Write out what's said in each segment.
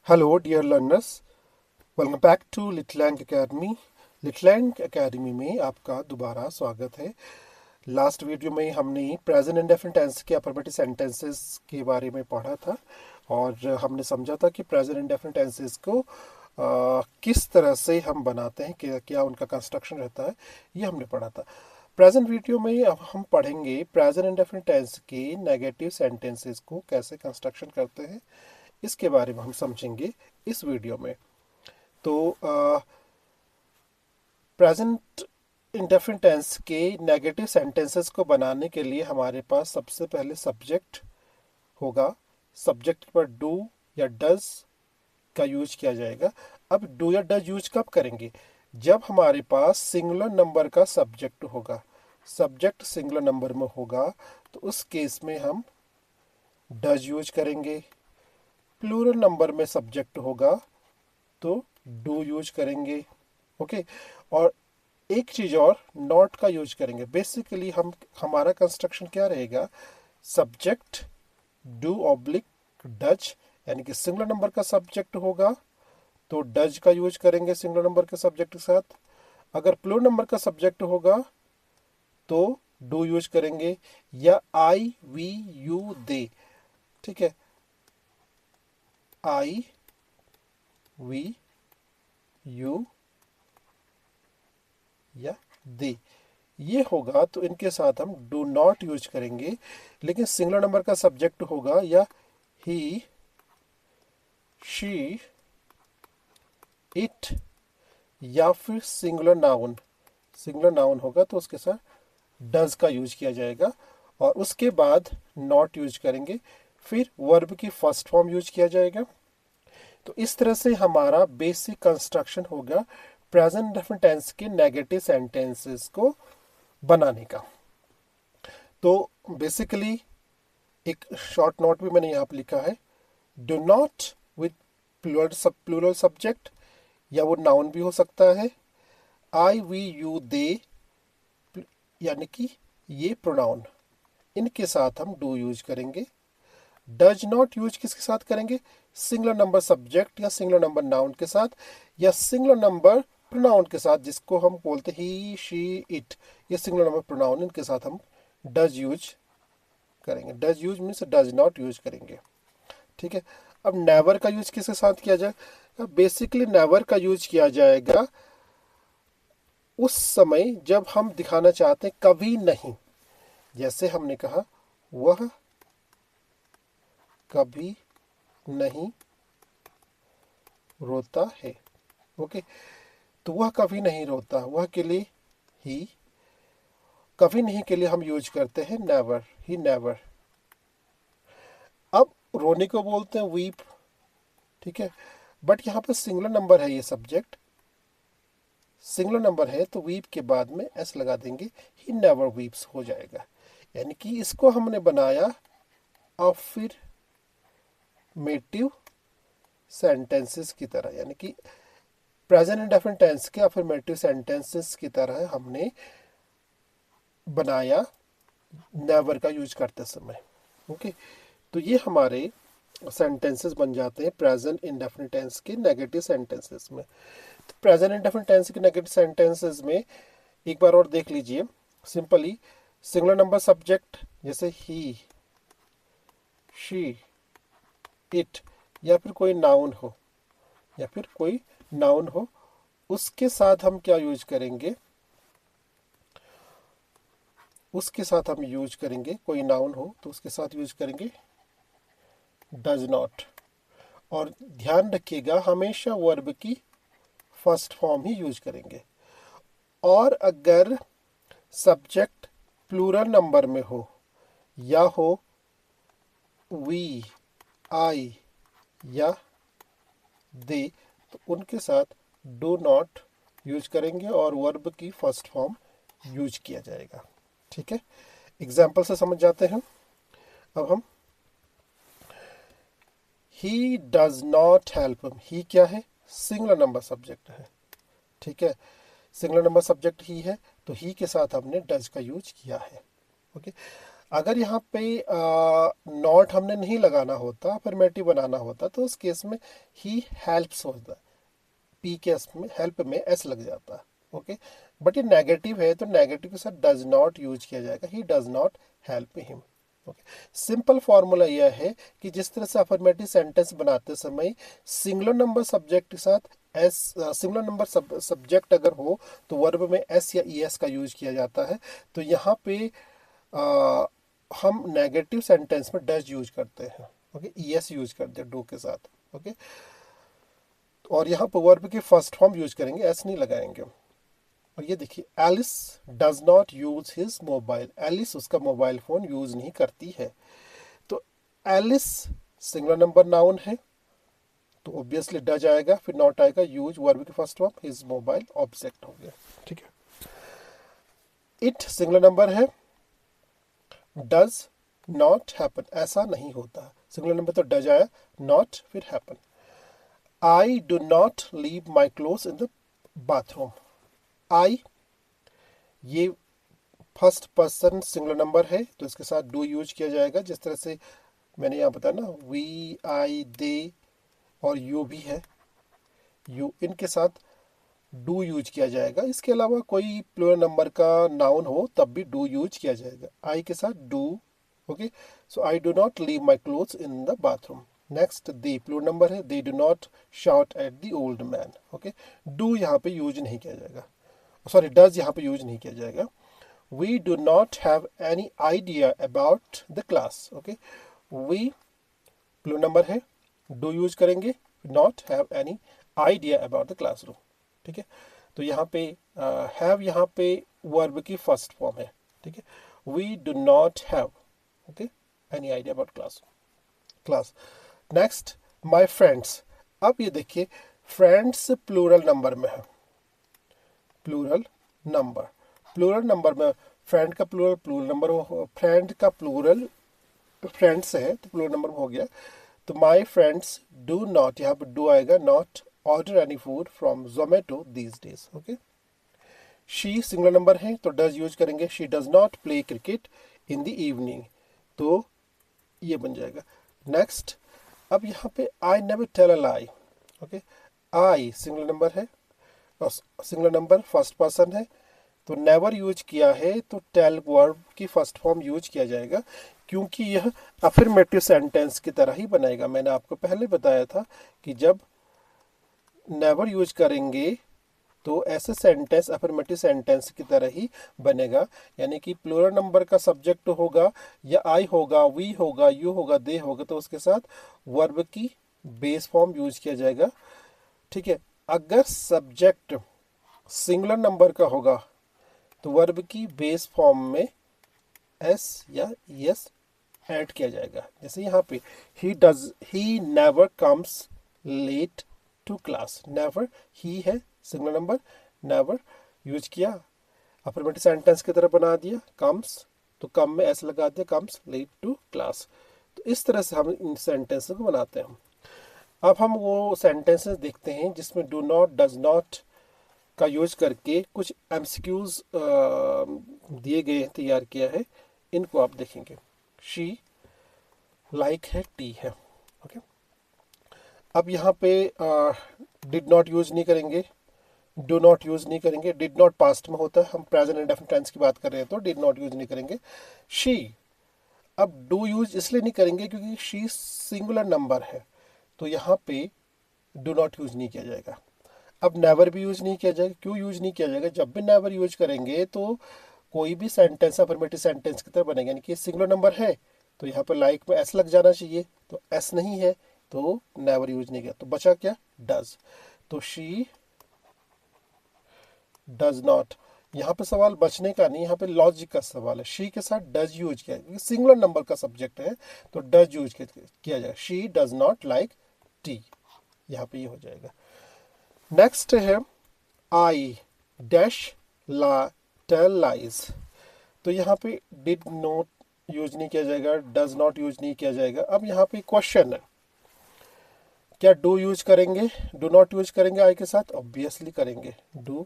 Hello, dear learners. Welcome back to लिटलैंग Academy. लिटलैंग Academy में आपका दोबारा स्वागत है। लास्ट वीडियो में हमने प्रेजेंट इंडेफिनिट टेंस के अफर्मेटिव सेंटेंसेस के बारे में पढ़ा था और हमने समझा था कि प्रेजेंट इंडेफिनिट टेंसेस को किस तरह से हम बनाते हैं, क्या उनका कंस्ट्रक्शन रहता है, ये हमने पढ़ा था। प्रेजेंट वीडियो में अब हम पढ़ेंगे प्रेजेंट इंडेफिनिट टेंस के नेगेटिव सेंटेंसेस को कैसे कंस्ट्रक्शन करते हैं, इसके बारे में हम समझेंगे इस वीडियो में। तो प्रेजेंट इंडेफिनिट टेंस के नेगेटिव सेंटेंसेस को बनाने के लिए हमारे पास सबसे पहले सब्जेक्ट होगा। सब्जेक्ट पर डू या डज का यूज किया जाएगा। अब डू या डज यूज कब करेंगे? जब हमारे पास सिंगुलर नंबर का सब्जेक्ट होगा, सब्जेक्ट सिंगुलर नंबर में होगा तो उस केस में हम डज यूज करेंगे। प्लूरल नंबर में सब्जेक्ट होगा तो डू यूज करेंगे। ओके, और एक चीज और, नॉट का यूज करेंगे। बेसिकली हमारा कंस्ट्रक्शन क्या रहेगा? सब्जेक्ट डू ऑब्लिक डज, यानी कि सिंगुलर नंबर का सब्जेक्ट होगा तो डज का यूज करेंगे सिंगुलर नंबर के सब्जेक्ट के साथ। अगर प्लूरल नंबर का सब्जेक्ट होगा तो डू यूज करेंगे, या आई वी यू दे। ठीक है, आई वी यू या दे, ये होगा तो इनके साथ हम डू नॉट यूज करेंगे। लेकिन सिंगुलर नंबर का सब्जेक्ट होगा या ही, शी, इट, या फिर सिंगुलर नाउन होगा तो उसके साथ डज का यूज किया जाएगा और उसके बाद नॉट यूज करेंगे। फिर वर्ब की फर्स्ट फॉर्म यूज किया जाएगा। तो इस तरह से हमारा बेसिक कंस्ट्रक्शन होगा प्रेजेंट इंडेफिनिट टेंस के नेगेटिव सेंटेंसेस को बनाने का। तो बेसिकली एक शॉर्ट नोट भी मैंने यहाँ पर लिखा है, do not with plural subject, या वो नाउन भी हो सकता है। आई वी यू दे, यानी कि ये प्रोनाउन, इनके साथ हम डू यूज करेंगे। डज नॉट यूज किसके साथ करेंगे? सिंगुलर नंबर सब्जेक्ट या सिंगुलर नंबर नाउन के साथ, या सिंगुलर नंबर प्रोनाउन के साथ, जिसको हम बोलते ही, शी, इट, ये सिंगुलर नंबर प्रोनाउन, इनके साथ हम डज यूज करेंगे। Does use means does not use करेंगे। ठीक है, अब नेवर का यूज किसके साथ किया जाए? बेसिकली नेवर का यूज किया जाएगा उस समय जब हम दिखाना चाहते हैं कभी नहीं। जैसे हमने कहा, वह कभी नहीं रोता है। ओके, तो वह कभी नहीं रोता, वह के लिए ही, कभी नहीं के लिए हम यूज करते हैं नेवर, ही नेवर। अब रोने को बोलते हैं वीप। ठीक है, बट यहाँ पर सिंगुलर नंबर है, ये सब्जेक्ट सिंगुलर नंबर है तो वीप के बाद में एस लगा देंगे, ही नेवर वीप्स हो जाएगा। यानी कि इसको हमने बनाया अफर्मेटिव सेंटेंसेस की तरह, यानी कि प्रेजेंट इंडेफिनिट टेंस के अफर्मेटिव सेंटेंसेस की तरह हमने बनाया नेवर का यूज करते समय। ओके, तो ये हमारे सेंटेंसेस बन जाते हैं प्रेजेंट इंडेफिनिट टेंस के नेगेटिव सेंटेंसेस में। तो प्रेजेंट इंडेफिनिट टेंस के नेगेटिव सेंटेंसेस में एक बार और देख लीजिए। सिंपली सिंगुलर नंबर सब्जेक्ट जैसे ही, शी, इट, या फिर कोई नाउन हो, उसके साथ हम क्या यूज करेंगे? उसके साथ हम यूज करेंगे, कोई नाउन हो तो उसके साथ यूज करेंगे डज नॉट। और ध्यान रखिएगा, हमेशा वर्ब की फर्स्ट फॉर्म ही यूज करेंगे। और अगर सब्जेक्ट प्लूरल नंबर में हो, या हो वी, आई या दे, तो उनके साथ डू नॉट यूज करेंगे और वर्ब की फर्स्ट फॉर्म यूज किया जाएगा। ठीक है, एग्जाम्पल से समझ जाते हैं। अब हम, he does not help him, he क्या है? सिंगुलर नंबर सब्जेक्ट है। ठीक है, सिंगुलर नंबर सब्जेक्ट ही है तो ही के साथ हमने डज का यूज किया है। ओके, अगर यहाँ पे नॉट हमने नहीं लगाना होता, अफर्मेटिव बनाना होता, तो उस केस में ही हेल्प्स होता, पी के एस में हेल्प में एस लग जाता। ओके, बट ये नेगेटिव है तो नेगेटिव के साथ डज नॉट यूज किया जाएगा, ही does not help him. Okay, simple formula यह है कि जिस तरह से अफर्मेटिव सेंटेंस बनाते समय सिंगुलर नंबर सब्जेक्ट के साथ एस, सिंगुलर नंबर सब्जेक्ट अगर हो तो वर्ब में एस या ई एस का यूज किया जाता है। तो यहाँ पे आ, हम नेगेटिव सेंटेंस में डज यूज करते हैं। ओके, ई एस यूज करते हैं डू के साथ। ओके, और यहाँ पर वर्ब की फर्स्ट फॉर्म यूज करेंगे, एस नहीं लगाएंगे। और ये देखिए, Alice does not use his mobile, Alice उसका मोबाइल फोन यूज नहीं करती है। तो एलिस सिंगुलर नंबर नाउन है तो ऑब्वियसली डज आएगा, फिर नॉट आएगा, यूज वर्ब की first form, his mobile object हो गया। ठीक है, इट सिंगुलर नंबर है, डज नॉट हैपन, ऐसा नहीं होता। सिंगुलर नंबर तो डज आया, नॉट फिर happen. I do not leave my clothes in the bathroom, I ये फर्स्ट पर्सन सिंगुलर नंबर है तो इसके साथ डू यूज किया जाएगा, जिस तरह से मैंने यहाँ बताया ना, वी, आई, दे और यू भी है, यू, इनके साथ डू यूज किया जाएगा। इसके अलावा कोई प्लूरल नंबर का नाउन हो तब भी डू यूज किया जाएगा, आई के साथ do. Okay, so I do not leave my clothes in the bathroom. Next they plural number है, they do not shout at the old man. Okay, do यहाँ पे यूज नहीं किया जाएगा, सॉरी डज यहाँ पे यूज नहीं किया जाएगा। We do not have any idea about the class. Okay, we plural number है, do यूज करेंगे, not have any idea about the classroom. ठीक है, तो यहाँ पे have यहाँ पे वर्ब की फर्स्ट फॉर्म है। ठीक है, we do not have, okay, any idea about class. Next, my friends. अब ये देखिए, फ्रेंड्स प्लूरल नंबर में है, प्लूरल नंबर, प्लूरल नंबर में फ्रेंड का प्लूरल प्लूरल नंबर हो, फ्रेंड का प्लूरल फ्रेंड्स है तो प्लूरल नंबर हो गया। तो माई फ्रेंड्स डू नॉट, यहाँ पर डू आएगा, not order any food from Zomato these days. Okay, she singular number है तो डज यूज करेंगे, she does not play cricket in the evening, तो ये बन जाएगा। नेक्स्ट, अब यहाँ पे I never tell a lie. Okay, I singular number है और सिंगुलर नंबर फर्स्ट पर्सन है तो नेवर यूज किया है तो टेल वर्ब की फर्स्ट फॉर्म यूज किया जाएगा, क्योंकि यह अफर्मेटिव सेंटेंस की तरह ही बनेगा। मैंने आपको पहले बताया था कि जब नेवर यूज करेंगे तो ऐसे सेंटेंस अफर्मेटिव सेंटेंस की तरह ही बनेगा, यानी कि प्लूरल नंबर का सब्जेक्ट होगा या आई होगा, वी होगा, यू होगा, दे होगा, तो उसके साथ वर्ब की बेस फॉर्म यूज किया जाएगा। ठीक है, अगर सब्जेक्ट सिंगुलर नंबर का होगा तो वर्ब की बेस फॉर्म में एस या एस ऐड किया जाएगा। जैसे यहाँ पे he never comes late to class, never he है सिंगुलर नंबर, नेवर यूज किया, अफर्मेटिव सेंटेंस की तरह बना दिया, कम्स तो कम में एस लगा दिया, कम्स लेट टू क्लास। तो इस तरह से हम इन सेंटेंस को बनाते हैं। अब हम वो सेंटेंसेस देखते हैं जिसमें डू नॉट, डज नॉट का यूज करके कुछ एमसीक्यूज दिए गए हैं, तैयार किया है, इनको आप देखेंगे। शी लाइक है, टी है। ओके, अब यहाँ पे डिड नॉट यूज नहीं करेंगे, डू नॉट यूज नहीं करेंगे, डिड नॉट पास्ट में होता है, हम प्रेजेंट इंडेफिनिट टेंस की बात कर रहे हैं तो डिड नॉट यूज नहीं करेंगे। शी, अब डू यूज इसलिए नहीं करेंगे क्योंकि शी सिंगुलर नंबर है तो यहाँ पे डू नॉट यूज नहीं किया जाएगा। अब नेवर भी यूज नहीं किया जाएगा, क्यों यूज नहीं किया जाएगा? जब भी नेवर यूज करेंगे तो कोई भी सेंटेंस अफर्मेटिव सेंटेंस की तरह बनेगा, यानी कि सिंगुलर नंबर है तो यहाँ पर लाइक में एस लग जाना चाहिए, तो एस नहीं है तो नेवर यूज नहीं किया, तो बचा क्या? डज। तो शी डज नॉट, यहाँ पे सवाल बचने का नहीं, यहाँ पे लॉजिक का सवाल है। शी के साथ डज यूज किया, क्योंकि सिंगुलर नंबर का सब्जेक्ट है तो डज यूज किया जाएगा। She does not like tea, यहाँ पे ये हो जाएगा। नेक्स्ट है आई डैश ला टेल लाइज, तो यहाँ पे डिड नॉट यूज नहीं किया जाएगा, डज नॉट यूज नहीं किया जाएगा। अब यहाँ पे क्वेश्चन है, क्या डू यूज करेंगे, डू नॉट यूज करेंगे आई के साथ? ऑब्वियसली करेंगे, डू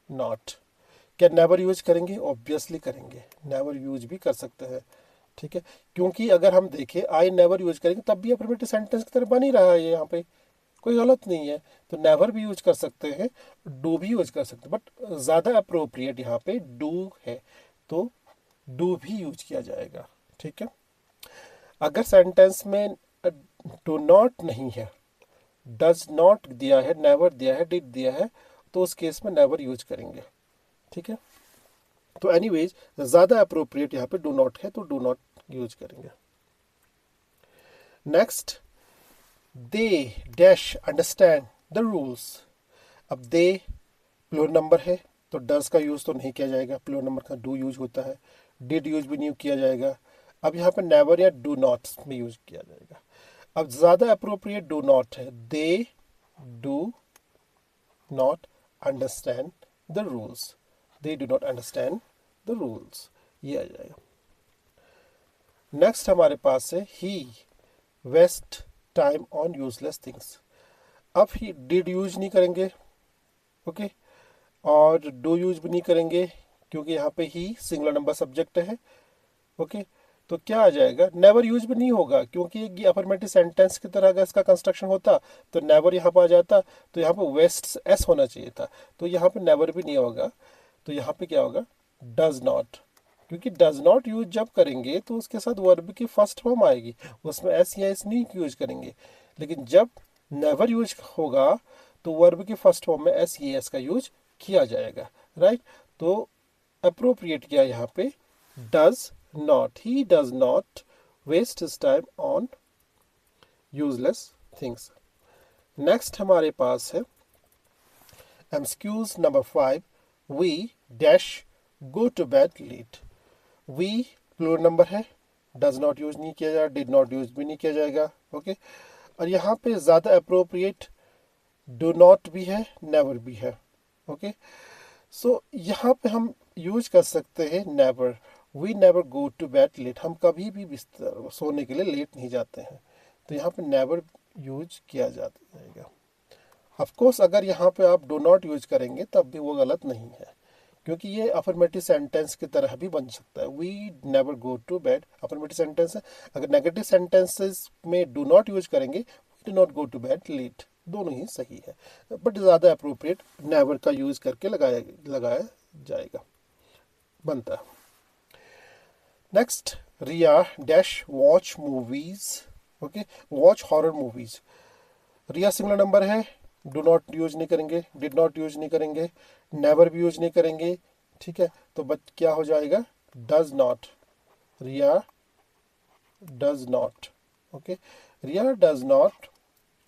नॉट। क्या नेवर यूज करेंगे? ऑब्वियसली करेंगे, नेवर यूज भी कर सकते हैं, ठीक है, क्योंकि अगर हम देखें आई नेवर यूज करेंगे तब भी अफर्मेटिव सेंटेंस की तरह बन ही रहा है ये, यहाँ पे कोई गलत नहीं है। तो नेवर भी यूज कर सकते हैं, डू भी यूज कर सकते हैं, बट ज़्यादा अप्रोप्रिएट यहाँ पे डू है, तो डू भी यूज किया जाएगा। ठीक है, अगर सेंटेंस में डू नॉट नहीं है, डज नॉट दिया है, नेवर दिया है, डिड दिया है, तो उस केस में नेवर यूज करेंगे। ठीक है, तो एनीवेज ज़्यादा अप्रोप्रिएट यहाँ पे डू नॉट है, तो डू नॉट यूज करेंगे। Next, they dash understand the rules. अब दे प्लूरल नंबर है तो डज का यूज तो नहीं किया जाएगा, प्लूरल नंबर का डू यूज होता है। डिड यूज भी नहीं किया जाएगा। अब यहाँ पे नेवर या डू नॉट में यूज किया जाएगा। अब ज्यादा अप्रोप्रिएट डू नॉट है, they do not understand the rules, they do not understand the rules, ये आ जाएगा। नेक्स्ट हमारे पास है he waste time on useless things. अब ही डिड यूज नहीं करेंगे, ओके, और डू यूज भी नहीं करेंगे क्योंकि यहाँ पे ही सिंगुलर नंबर सब्जेक्ट है। ओके, तो क्या आ जाएगा, नेवर यूज भी नहीं होगा क्योंकि ये अफर्मेटिव सेंटेंस की तरह अगर इसका कंस्ट्रक्शन होता तो नेवर यहाँ पर आ जाता, तो यहाँ पे वेस्ट एस होना चाहिए था, तो यहाँ पे नेवर भी नहीं होगा। तो यहाँ पे क्या होगा, डज नॉट, क्योंकि डज नॉट यूज जब करेंगे तो उसके साथ वर्ब की फर्स्ट फॉर्म आएगी, उसमें एस या एस नहीं यूज करेंगे। लेकिन जब नेवर यूज होगा तो वर्ब की फर्स्ट फॉर्म में एस या एस का यूज किया जाएगा, राइट। तो अप्रोप्रिएट किया यहाँ पे does not, he does not waste his time on useless things. Next हमारे पास है MCQs number 5, we dash go to bed late. We plural number है, डज नॉट यूज नहीं किया जाएगा, डिड नॉट यूज भी नहीं किया जाएगा। ओके, और यहाँ पे ज़्यादा अप्रोप्रिएट डू नॉट भी है, नेवर भी है। ओके, सो यहाँ पे हम यूज कर सकते हैं never. We never go to bed late, हम कभी भी बिस्तर सोने के लिए लेट नहीं जाते हैं, तो यहाँ पे नेवर यूज किया जाएगा। ऑफ कोर्स अगर यहाँ पे आप डू नॉट यूज करेंगे तब भी वो गलत नहीं है, क्योंकि ये अफर्मेटिव सेंटेंस की तरह भी बन सकता है। We never go to bed affirmative sentence है। अगर नेगेटिव सेंटेंसेस में डू नॉट यूज करेंगे, we do not go to bed late, दोनों ही सही है, बट ज़्यादा अप्रोप्रिएट नेवर का यूज करके लगाया जाएगा, बनता है। Next, Riya dash watch movies. Okay, watch horror movies. Riya singular number है, डू नॉट यूज नहीं करेंगे, डिड नॉट यूज नहीं करेंगे, नेवर भी यूज नहीं करेंगे। ठीक है, तो बट क्या हो जाएगा, does not, Riya does not. Okay, Riya does not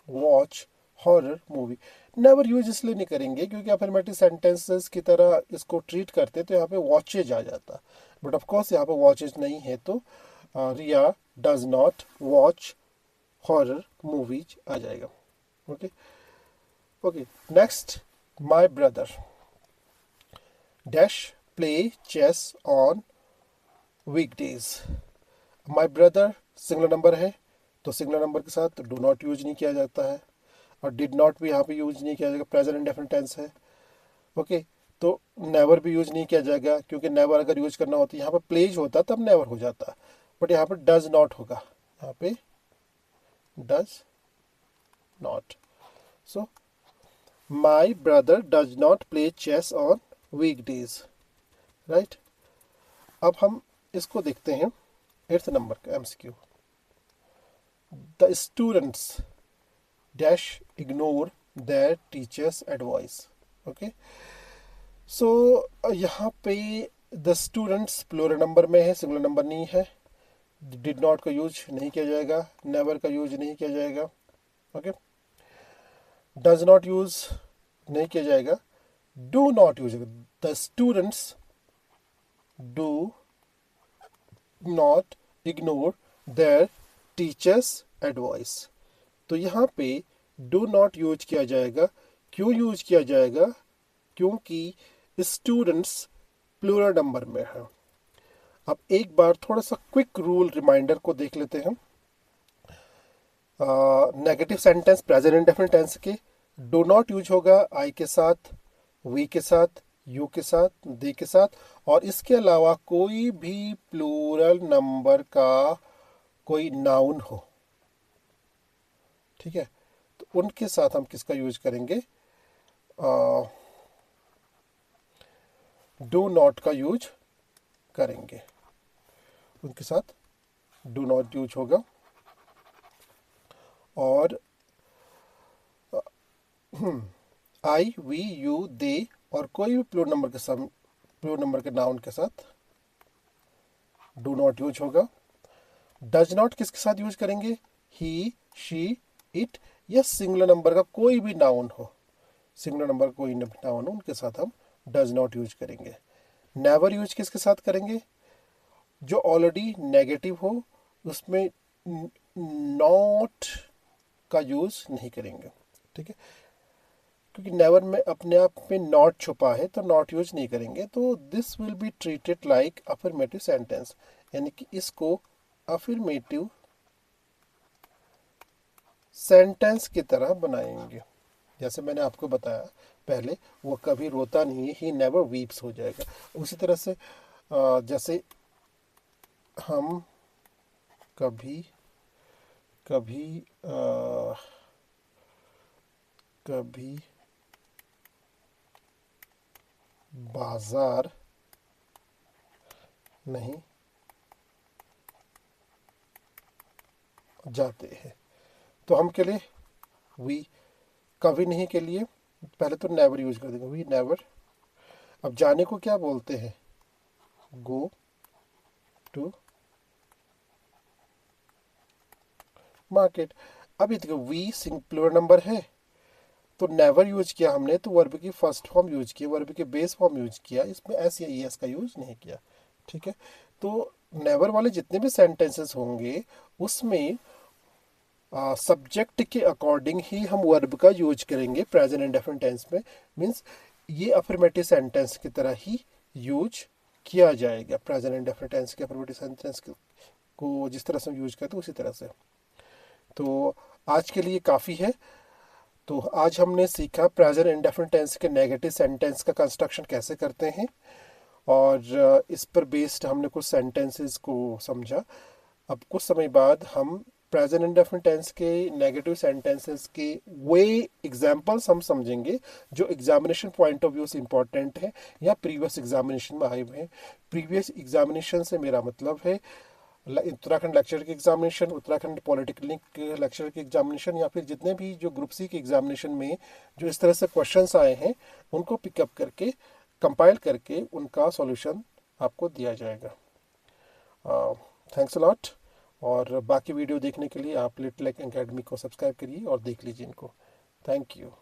watch horror movie. Never use इसलिए नहीं करेंगे क्योंकि अफर्मेटिव सेंटेंसेस की तरह इसको ट्रीट करते तो यहाँ पे वॉचेज आ जाता, बट ऑफ कोर्स यहाँ पे वॉचेज नहीं है, तो Riya does not watch horror movies आ जाएगा। Okay, okay, next, my brother dash play chess on weekdays. My brother singular number है, तो सिंगुलर नंबर के साथ डू नॉट यूज नहीं किया जाता है, और डिड नॉट भी यहाँ पे यूज नहीं किया जाएगा, प्रेजेंट इंडेफिनिट टेंस है। ओके, तो नेवर भी यूज नहीं किया जाएगा क्योंकि नेवर अगर यूज करना होता यहाँ पे प्लेज होता तब नेवर हो जाता, बट यहाँ पे डज नॉट होगा, यहाँ पे does not. So my brother does not play chess on weekdays, right. अब हम इसको देखते हैं 8th नंबर का MCQ. The students dash ignore their teachers advice. Okay, so यहाँ पे द स्टूडेंट्स प्लूरल नंबर में है, सिंगुलर नंबर नहीं है। डिड नॉट का यूज नहीं किया जाएगा, नेवर का यूज नहीं किया जाएगा। ओके, डज नॉट यूज नहीं किया जाएगा, do not use. The students do not ignore their teachers advice, तो यहाँ पे डू नॉट यूज किया जाएगा। क्यों यूज किया जाएगा, क्योंकि स्टूडेंट्स प्लूरल नंबर में है। अब एक बार थोड़ा सा क्विक रूल रिमाइंडर को देख लेते हैं। Negative sentence present indefinite tense के डू नॉट यूज होगा आई के साथ, वी के साथ, यू के साथ, दे के साथ, और इसके अलावा कोई भी प्लूरल नंबर का कोई नाउन हो, ठीक है, तो उनके साथ हम किसका यूज करेंगे, डू नॉट का यूज करेंगे, उनके साथ डू नॉट यूज होगा। और आई, वी, यू, दे और कोई भी प्लूरल नंबर के नाउन के साथ डू नॉट यूज होगा। डज नॉट किसके साथ यूज करेंगे, ही, शी, इट या सिंगुलर नंबर का कोई भी नाउन हो, सिंगुलर नंबर का कोई नाउन हो उनके साथ हम डज नॉट यूज करेंगे। नेवर यूज किसके साथ करेंगे, जो ऑलरेडी नेगेटिव हो उसमें नॉट का यूज नहीं करेंगे, ठीक है, क्योंकि नेवर में अपने आप में नॉट छुपा है तो नॉट यूज नहीं करेंगे। तो this will be treated like affirmative sentence, यानी कि इसको अफर्मेटिव सेंटेंस की तरह बनाएंगे। जैसे मैंने आपको बताया पहले, वो कभी रोता नहीं है, ही नेवर वीप्स हो जाएगा। उसी तरह से जैसे हम कभी कभी कभी बाजार नहीं जाते हैं, तो हम के लिए वी, कभी नहीं के लिए पहले तो नेवर यूज कर देंगे, वी नेवर। अब जाने को क्या बोलते हैं, गो टू मार्केट। अब ये देखो वी सिंगुलर नंबर है तो नेवर यूज किया हमने, तो वर्ब की फर्स्ट फॉर्म यूज किया, वर्ब के बेस फॉर्म यूज किया, इसमें एस या ई एस का यूज नहीं किया, ठीक है। तो नेवर वाले जितने भी सेंटेंसेस होंगे उसमें सब्जेक्ट के अकॉर्डिंग ही हम वर्ब का यूज करेंगे प्रेजेंट इंडेफिनिट टेंस में। मीन्स ये अफर्मेटिव सेंटेंस की तरह ही यूज किया जाएगा, प्रेजेंट इंडेफिनिट टेंस के अफर्मेटिव सेंटेंस को जिस तरह से यूज करते हैं उसी तरह से। तो आज के लिए काफ़ी है। तो आज हमने सीखा प्रेजेंट इंडेफिनिट टेंस के नेगेटिव सेंटेंस का कंस्ट्रक्शन कैसे करते हैं, और इस पर बेस्ड हमने कुछ सेंटेंसेस को समझा। अब कुछ समय बाद हम प्रेजेंट इंडेफिनिट टेंस के नेगेटिव सेंटेंसेस के वे एग्जांपल्स हम समझेंगे जो एग्जामिनेशन पॉइंट ऑफ व्यू से इंपॉर्टेंट है या प्रीवियस एग्जामिनेशन में आए हुए हैं। प्रीवियस एग्जामिनेशन से मेरा मतलब है उत्तराखंड लेक्चर के एग्जामिनेशन, उत्तराखंड पॉलिटेक्निक लेक्चर के एग्जामिनेशन, या फिर जितने भी जो ग्रुप सी के एग्जामिनेशन में जो इस तरह से क्वेश्चंस आए हैं उनको पिकअप करके कंपाइल करके उनका सॉल्यूशन आपको दिया जाएगा। Thanks a lot. और बाकी वीडियो देखने के लिए आप लिटिल एकेडमी को सब्सक्राइब करिए और देख लीजिए इनको। Thank you.